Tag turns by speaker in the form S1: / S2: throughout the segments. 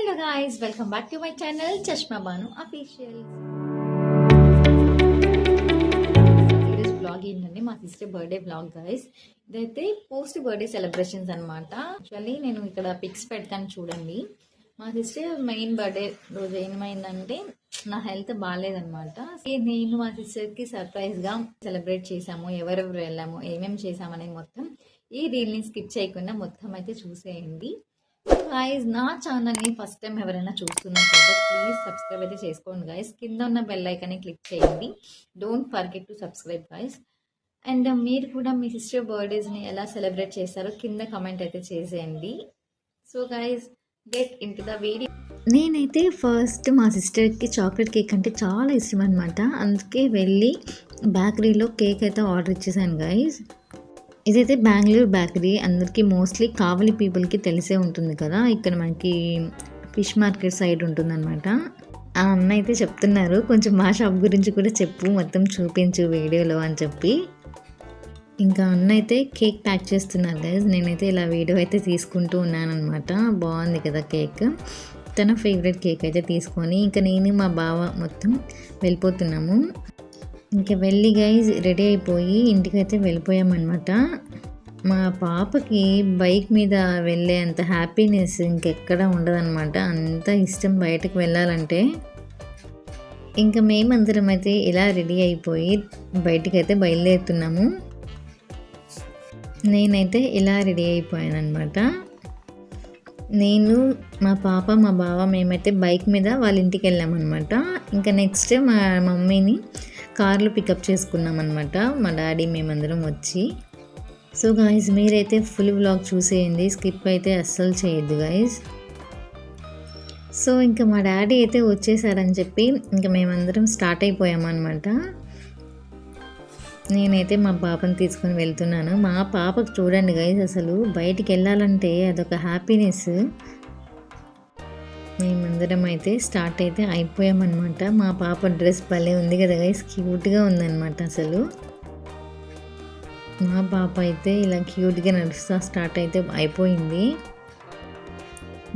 S1: Hello guys, welcome back to my channel Chashma Banu Official. ఈరోజు blog ఏంటంటే మా sister birthday blog guys. ఇదైతే post birthday celebrations అనమాట. Actually నేను ఇక్కడ పిక్స్ పెడతాను చూడండి. మా సిస్టర్ మెయిన్ బర్త్డే రోజు ఏమైందంటే నా హెల్త్ బాగాలేదనమాట. నేను మా సిస్టర్కి సర్ప్రైజ్గా సెలబ్రేట్ చేసాము, ఎవరెవరు వెళ్ళాము, ఏమేమి చేసామనేది మొత్తం ఈ రీల్ని స్కిప్ చేయకుండా మొత్తం అయితే చూసేయండి. గైస్, నా ఛానల్ని ఫస్ట్ టైం ఎవరైనా చూస్తున్నట్లయితే ప్లీజ్ సబ్స్క్రైబ్ అయితే చేసుకోండి గైస్. కింద ఉన్న బెల్ ఐకాన్ని క్లిక్ చేయండి. Don't forget to subscribe guys. And మీరు కూడా మీ సిస్టర్ బర్త్డేస్ని ఎలా సెలబ్రేట్ చేస్తారో కింద కమెంట్ అయితే చేసేయండి. So guys, get in to the video. నేనైతే ఫస్ట్ మా సిస్టర్కి చాక్లెట్ కేక్ అంటే చాలా ఇష్టం అనమాట. అందుకే వెళ్ళి బేకరీలో కేక్ అయితే ఆర్డర్ ఇచ్చేసాను గైస్. ఇదైతే బెంగళూరు బేకరీ, అందరికీ మోస్ట్లీ కావలి పీపుల్కి తెలిసే ఉంటుంది కదా. ఇక్కడ మనకి ఫిష్ మార్కెట్ సైడ్ ఉంటుందన్నమాట. ఆ అన్న అయితే చెప్తున్నారు, కొంచెం మా షాప్ గురించి కూడా చెప్పు, మొత్తం చూపించు వీడియోలో అని చెప్పి. ఇంకా అన్న అయితే కేక్ ప్యాక్ చేస్తున్నారు గైస్. నేనైతే ఇలా వీడియో అయితే తీసుకుంటూ ఉన్నానమాట. బాగుంది కదా కేక్. తన ఫేవరెట్ కేక్ అయితే తీసుకొని ఇంకా నేను మా బావ మొత్తం వెళ్ళిపోతున్నాము. ఇంకా వెళ్ళి గైజ్ రెడీ అయిపోయి ఇంటికైతే వెళ్ళిపోయామన్నమాట. మా పాపకి బైక్ మీద వెళ్ళే అంత హ్యాపీనెస్ ఇంకెక్కడ ఉండదన్నమాట. అంత ఇష్టం బయటకు వెళ్ళాలంటే. ఇంకా మేమందరం అయితే ఇలా రెడీ అయిపోయి బయటికైతే బయలుదేరుతున్నాము. నేనైతే ఇలా రెడీ అయిపోయాను అనమాట. నేను, మా పాప, మా బావ మేమైతే బైక్ మీద వాళ్ళ ఇంటికి వెళ్ళామన్నమాట. ఇంకా నెక్స్ట్ మా మమ్మీని కార్లో పికప్ చేసుకున్నాం అనమాట. మా డాడీ మేమందరం వచ్చి. సో గాయస్, మీరైతే ఫుల్ వ్లాగ్ చూసేయండి, స్కిప్ అయితే అస్సలు చేయొద్దు గాయస్. సో ఇంకా మా డాడీ అయితే వచ్చేసారని చెప్పి ఇంకా మేమందరం స్టార్ట్ అయిపోయామన్నమాట. నేనైతే మా పాపని తీసుకొని వెళ్తున్నాను. మా పాపకు చూడండి గైస్, అసలు బయటికి వెళ్ళాలంటే అదొక హ్యాపీనెస్. మేమందరం అయితే స్టార్ట్ అయితే అయిపోయామన్నమాట. మా పాప డ్రెస్ భలే ఉంది కదా గైస్, క్యూట్గా ఉందన్నమాట. అసలు మా పాప అయితే ఇలా క్యూట్గా నడుస్తా స్టార్ట్ అయితే అయిపోయింది.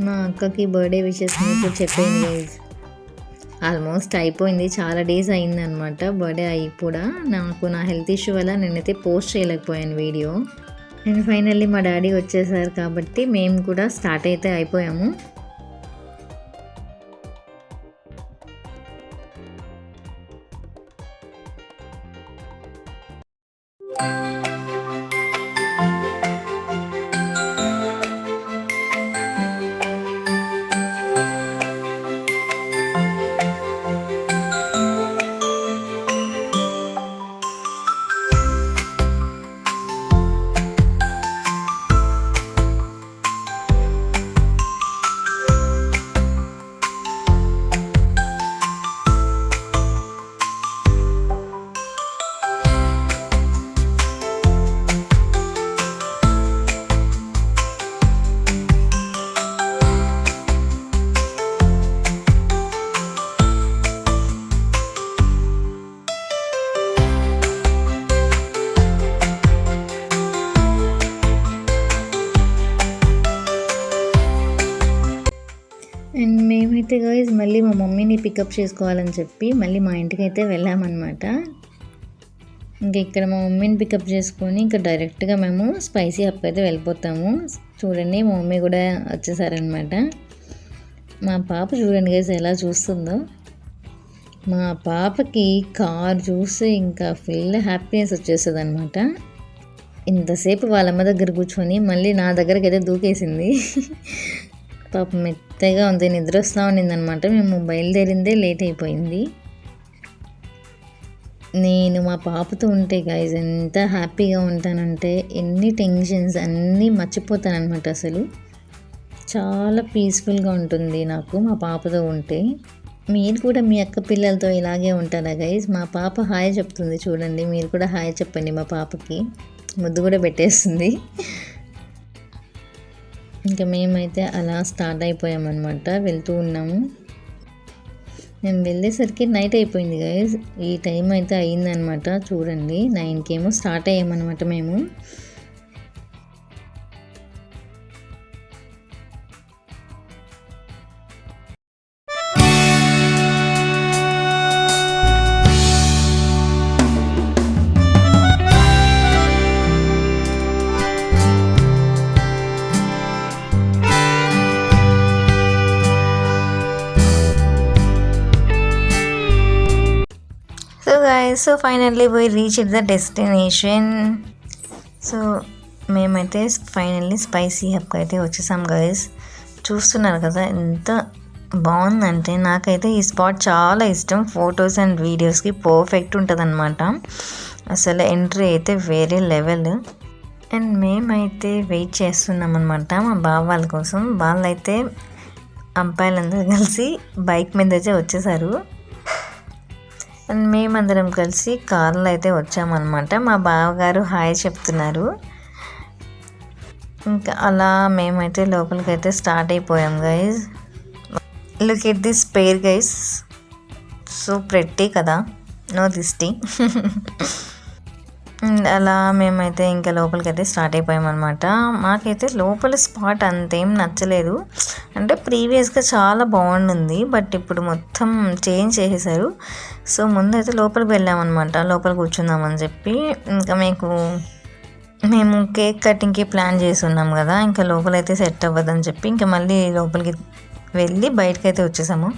S1: మా అక్కకి బర్త్డే విషెస్ మీకు చెప్పాను గైస్. ఆల్మోస్ట్ అయిపోయింది, చాలా డేస్ అయిందనమాట బర్త్డే అయ్యి కూడా. నాకు నా హెల్త్ ఇష్యూ వల్ల నేనైతే పోస్ట్ చేయలేకపోయాను వీడియో. అండ్ ఫైనల్లీ మా డాడీ వచ్చేసారు కాబట్టి మేము కూడా స్టార్ట్ అయితే అయిపోయాము. అండ్ మేమైతే గైస్ మళ్ళీ మా మమ్మీని పికప్ చేసుకోవాలని చెప్పి మళ్ళీ మా ఇంటికి అయితే వెళ్ళామన్నమాట. ఇంకా ఇక్కడ మా మమ్మీని పికప్ చేసుకొని ఇంకా డైరెక్ట్గా మేము స్పైసీ హబ్ అయితే వెళ్ళిపోతాము. చూడండి, మా మమ్మీ కూడా వచ్చేసారనమాట. మా పాప చూడండి గైస్ ఎలా చూస్తుందో. మా పాపకి కార్ చూస్తే ఇంకా ఫుల్ హ్యాపీనెస్ వచ్చేస్తుంది అనమాట. ఇంతసేపు వాళ్ళమ్మ దగ్గర కూర్చొని మళ్ళీ నా దగ్గరికి అయితే దూకేసింది. పాప మెత్తగా ఉంది, నిద్ర వస్తూ ఉండింది అనమాట. మేము బయలుదేరిందే లేట్ అయిపోయింది. నేను మా పాపతో ఉంటే గైజ్ ఎంత హ్యాపీగా ఉంటానంటే ఎన్ని టెన్షన్స్ అన్నీ మర్చిపోతానమాట. అసలు చాలా పీస్ఫుల్గా ఉంటుంది నాకు మా పాపతో ఉంటే. మీరు కూడా మీ అక్క పిల్లలతో ఇలాగే ఉంటారా గైజ్? మా పాప హాయ్ చెప్తుంది చూడండి, మీరు కూడా హాయ్ చెప్పండి. మా పాపకి ముద్దు కూడా పెట్టేస్తుంది. ఇంకా మేమైతే అలా స్టార్ట్ అయిపోయామన్నమాట, వెళ్తూ ఉన్నాము. మేము వెళ్ళేసరికి నైట్ అయిపోయింది గైజ్. ఈ టైం అయితే అయ్యిందనమాట. చూడండి, 9కి ఏమో స్టార్ట్ అయ్యామన్నమాట మేము.
S2: guys, so finally we reached the destination. So మేమైతే ఫైనల్లీ స్పైసీ హబ్కి అయితే వచ్చేసాం గైస్. చూస్తున్నారు కదా ఎంత బాగుందంటే, నాకైతే ఈ స్పాట్ చాలా ఇష్టం. ఫొటోస్ అండ్ వీడియోస్కి పర్ఫెక్ట్ ఉంటుంది అనమాట. అసలు ఎంట్రీ అయితే వేరే లెవెల్. అండ్ మేమైతే వెయిట్ చేస్తున్నాం అనమాట మా బావ వాళ్ళ కోసం. వాళ్ళైతే అబ్బాయిలందరూ కలిసి బైక్ మీద అయితే వచ్చేసారు. అండ్ మేమందరం కలిసి కార్లో అయితే వచ్చామన్నమాట. మా బావగారు హాయ్ చెప్తున్నారు. ఇంకా అలా మేమైతే లోపలికి అయితే స్టార్ట్ అయిపోయాం guys. Look at this pair guys, so pretty కదా, నో దిస్టీ. అలా మేమైతే ఇంకా లోపలికి అయితే స్టార్ట్ అయిపోయామన్నమాట. మాకైతే లోపల స్పాట్ అంతేం నచ్చలేదు. అంటే ప్రీవియస్గా చాలా బాగుండింది, బట్ ఇప్పుడు మొత్తం చేంజ్ చేసేసారు. సో ముందైతే లోపలికి వెళ్ళామన్నమాట, లోపల కూర్చుందామని చెప్పి. ఇంకా మేము కేక్ కటింగ్కి ప్లాన్ చేసి ఉన్నాం కదా, ఇంకా లోపలైతే సెట్ అవ్వదని చెప్పి ఇంకా మళ్ళీ లోపలికి వెళ్ళి బయటకైతే వచ్చేసాము.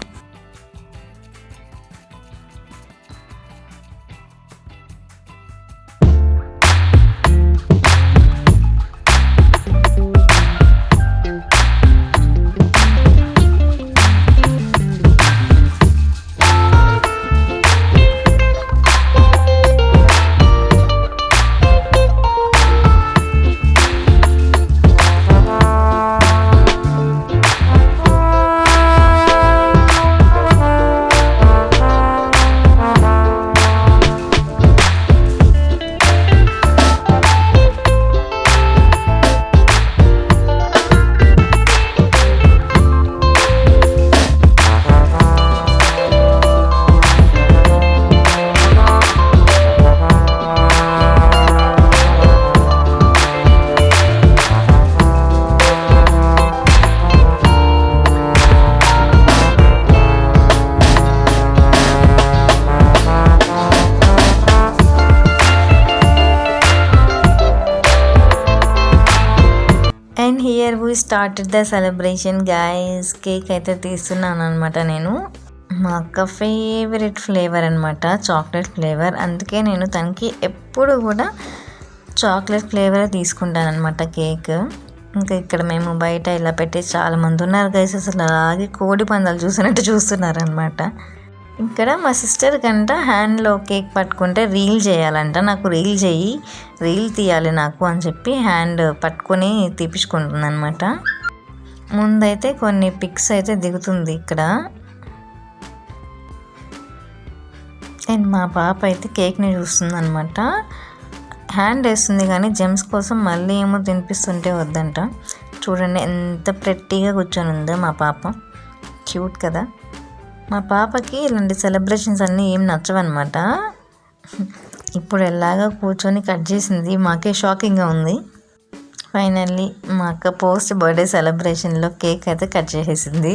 S2: And here we started the celebration guys. Cake అయితే తీస్తున్నాను అనమాట నేను. మా అక్క ఫేవరెట్ ఫ్లేవర్ అనమాట చాక్లెట్ ఫ్లేవర్. అందుకే నేను తనకి ఎప్పుడు కూడా చాక్లెట్ ఫ్లేవర్ తీసుకుంటాను అనమాట కేక్. ఇంకా ఇక్కడ మేము బయట ఇలా పెట్టి చాలామంది ఉన్నారు గైస్. అసలు అలాగే కోడి పందాలు చూసినట్టు చూస్తున్నారు అనమాట. ఇక్కడ మా సిస్టర్ కంట హ్యాండ్లో కేక్ పట్టుకుంటే రీల్ చేయాలంట. నాకు రీల్ తీయాలి నాకు అని చెప్పి హ్యాండ్ పట్టుకొని తీపించుకుంటుంది అనమాట. ముందైతే కొన్ని పిక్స్ అయితే దిగుతుంది ఇక్కడ. అండ్ మా పాప అయితే కేక్ని చూస్తుంది అనమాట. హ్యాండ్ వేస్తుంది కానీ జెమ్స్ కోసం మళ్ళీ ఏమో తినిపిస్తుంటే వద్దంట. చూడండి ఎంత ప్రెట్టీగా కూర్చొని ఉందో మా పాప, క్యూట్ కదా. మా పాపకి ఇలాంటి సెలబ్రేషన్స్ అన్నీ ఏం నచ్చవన్నమాట. ఇప్పుడు ఎలాగా కూర్చొని కట్ చేసింది, మాకే షాకింగ్గా ఉంది. ఫైనల్లీ మా అక్క పోస్ట్ బర్త్డే సెలబ్రేషన్లో కేక్ అయితే కట్ చేసేసింది.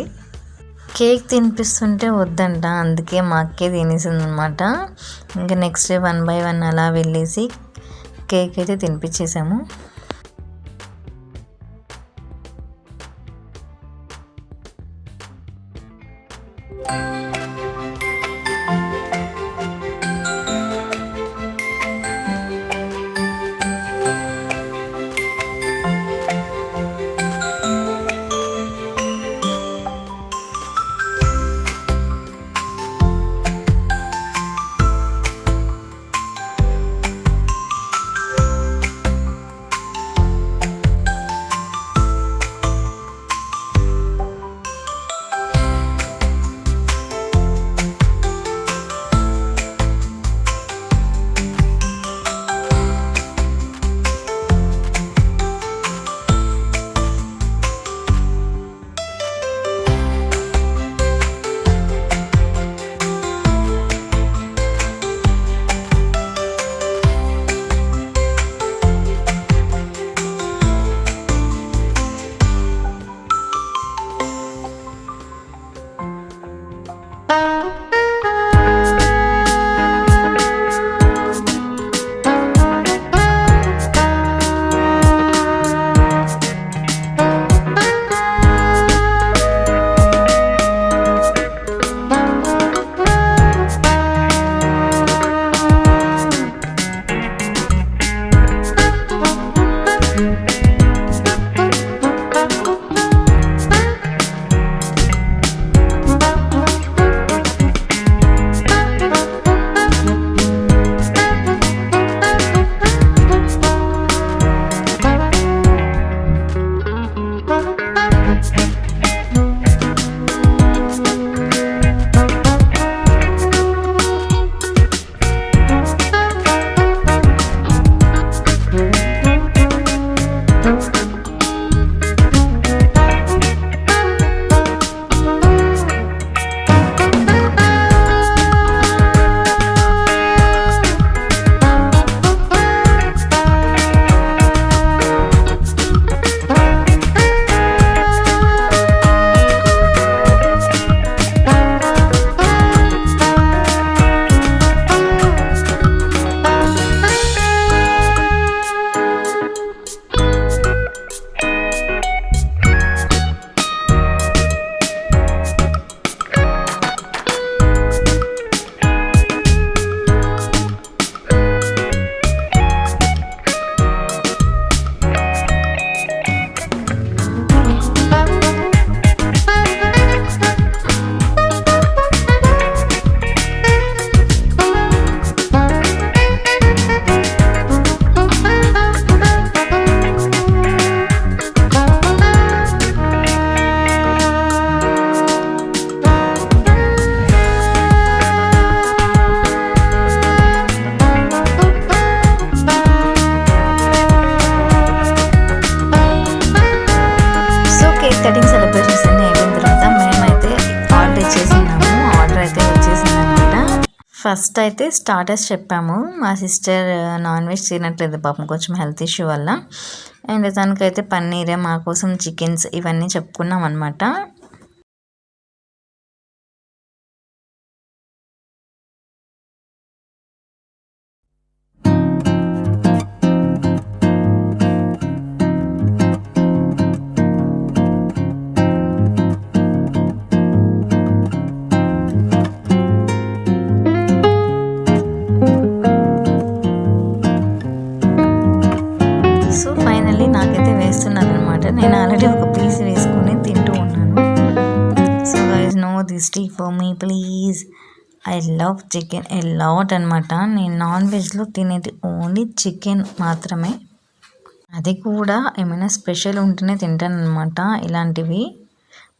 S2: కేక్ తినిపిస్తుంటే వద్దంట, అందుకే మా అక్కే తినేసింది అనమాట. ఇంకా నెక్స్ట్ డే 1 by 1 అలా వెళ్ళేసి కేక్ అయితే తినిపించేసాము. ఫస్ట్ అయితే స్టార్టర్స్ చెప్పాము. మా సిస్టర్ నాన్ వెజ్ తినట్లేదు పాపం, కొంచెం హెల్త్ ఇష్యూ వల్ల. అండ్ తనకైతే పన్నీర్, మా కోసం చికెన్స్ ఇవన్నీ చెప్పుకున్నాం అనమాట. సో ఫైనల్లీ నాకైతే వేస్తున్నారు అనమాట. నేను ఆల్రెడీ ఒక పీస్ వేసుకొని తింటూ ఉన్నాను. So guys no this tea for me please. I love chicken a lot అనమాట. నేను నాన్ వెజ్లో తినేది ఓన్లీ చికెన్ మాత్రమే. అది కూడా ఏమైనా స్పెషల్ ఉంటేనే తింటాను అనమాట ఇలాంటివి.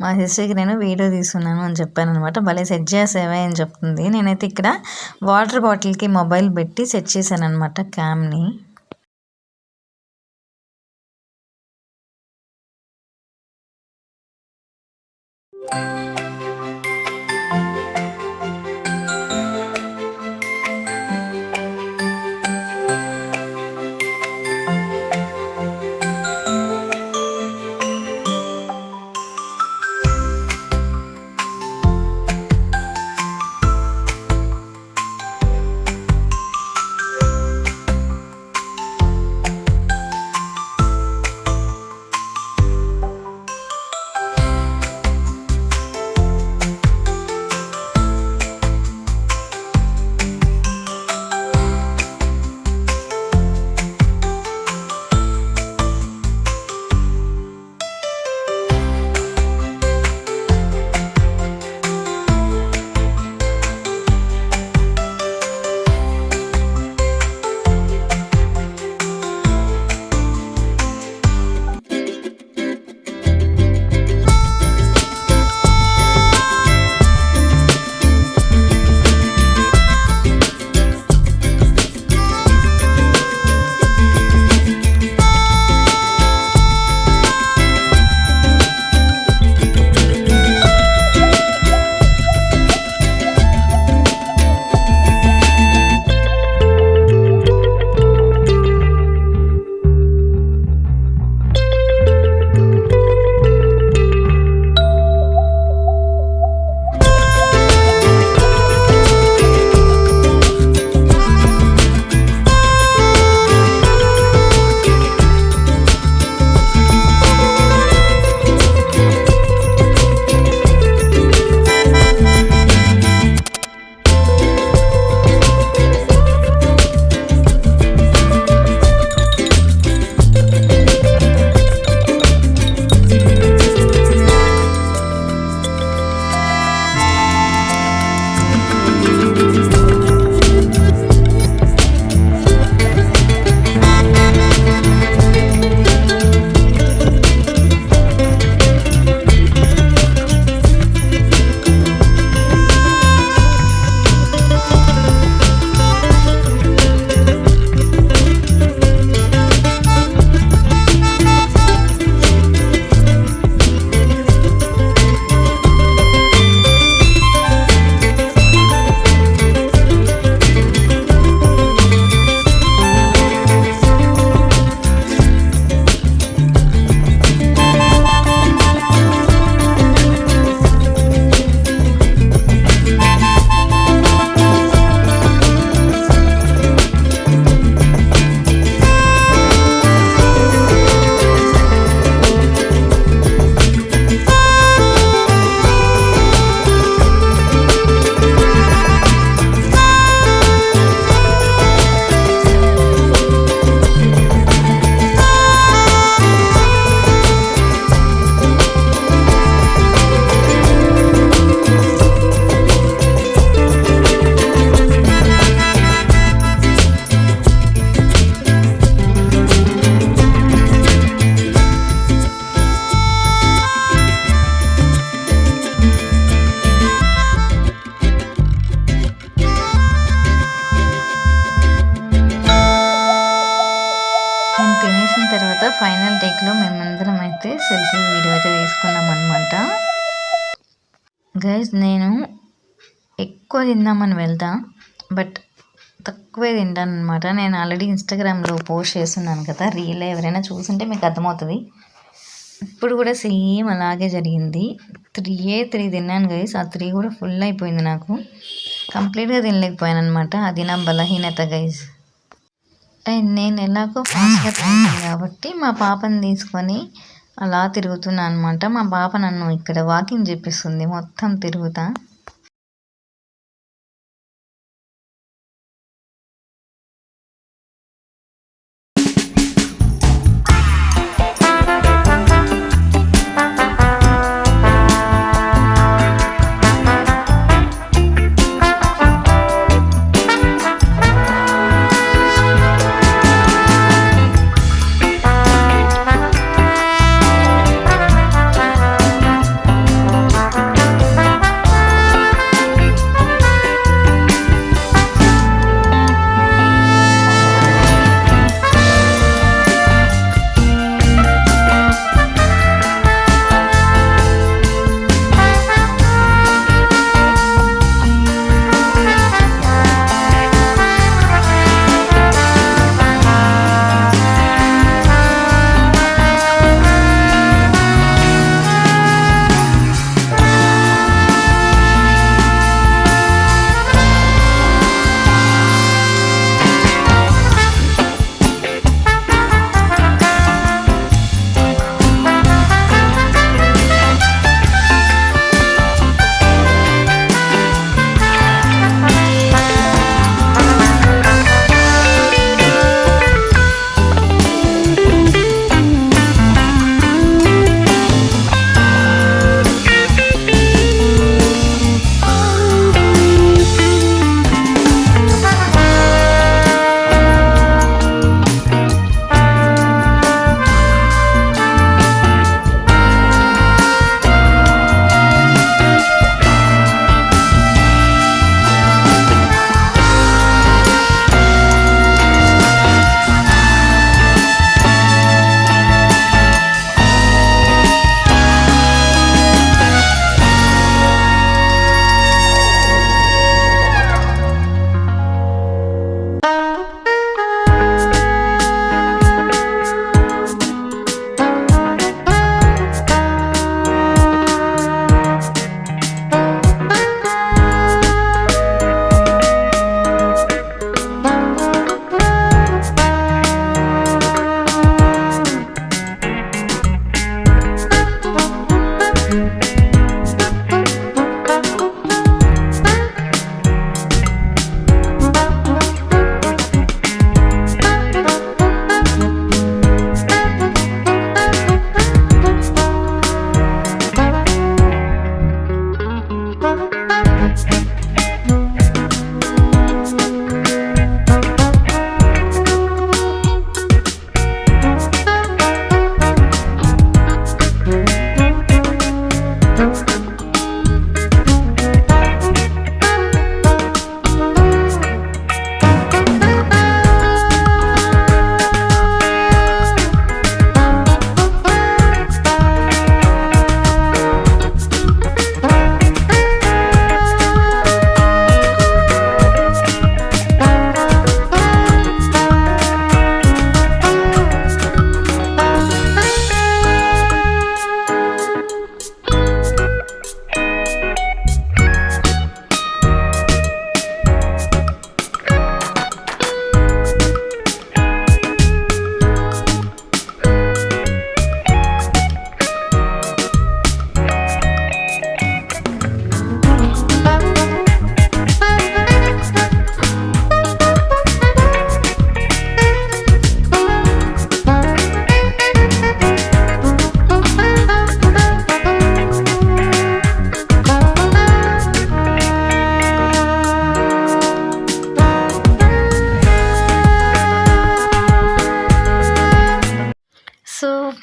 S2: మా సిస్టర్కి నేను వీడియో తీస్తున్నాను అని చెప్పాను అనమాట. భలే సెట్ చేసేవే అని చెప్తుంది. నేనైతే ఇక్కడ వాటర్ బాటిల్కి మొబైల్ పెట్టి సెట్ చేశాను అనమాట క్యామ్ని. ఫైనల్ టేక్లో మేమందరం అయితే సెల్ఫీ వీడియో అయితే తీసుకున్నాం అనమాట. గైస్ నేను ఎక్కువ తిందామని వెళ్తా, బట్ తక్కువే తింటాను అనమాట. నేను ఆల్రెడీ ఇన్స్టాగ్రామ్లో పోస్ట్ చేస్తున్నాను కదా రీల్, ఎవరైనా చూసుంటే మీకు అర్థమవుతుంది. ఇప్పుడు కూడా సేమ్ అలాగే జరిగింది. 3 తిన్నాను గైస్. ఆ 3 కూడా ఫుల్ అయిపోయింది నాకు. కంప్లీట్గా తినలేకపోయాను అనమాట. అది నా బలహీనత గైస్. అండ్ నేను ఎలాగో ఫాస్ట్గా తింటాను కాబట్టి మా పాపని తీసుకొని అలా తిరుగుతున్నా అనమాట. మా పాప నన్ను ఇక్కడ వాకింగ్ చేపిస్తుంది మొత్తం తిరుగుతా.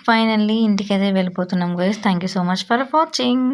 S2: ఫైనల్లీ ఇంటికైతే వెళ్ళిపోతున్నాం guys. Thank you so much for watching.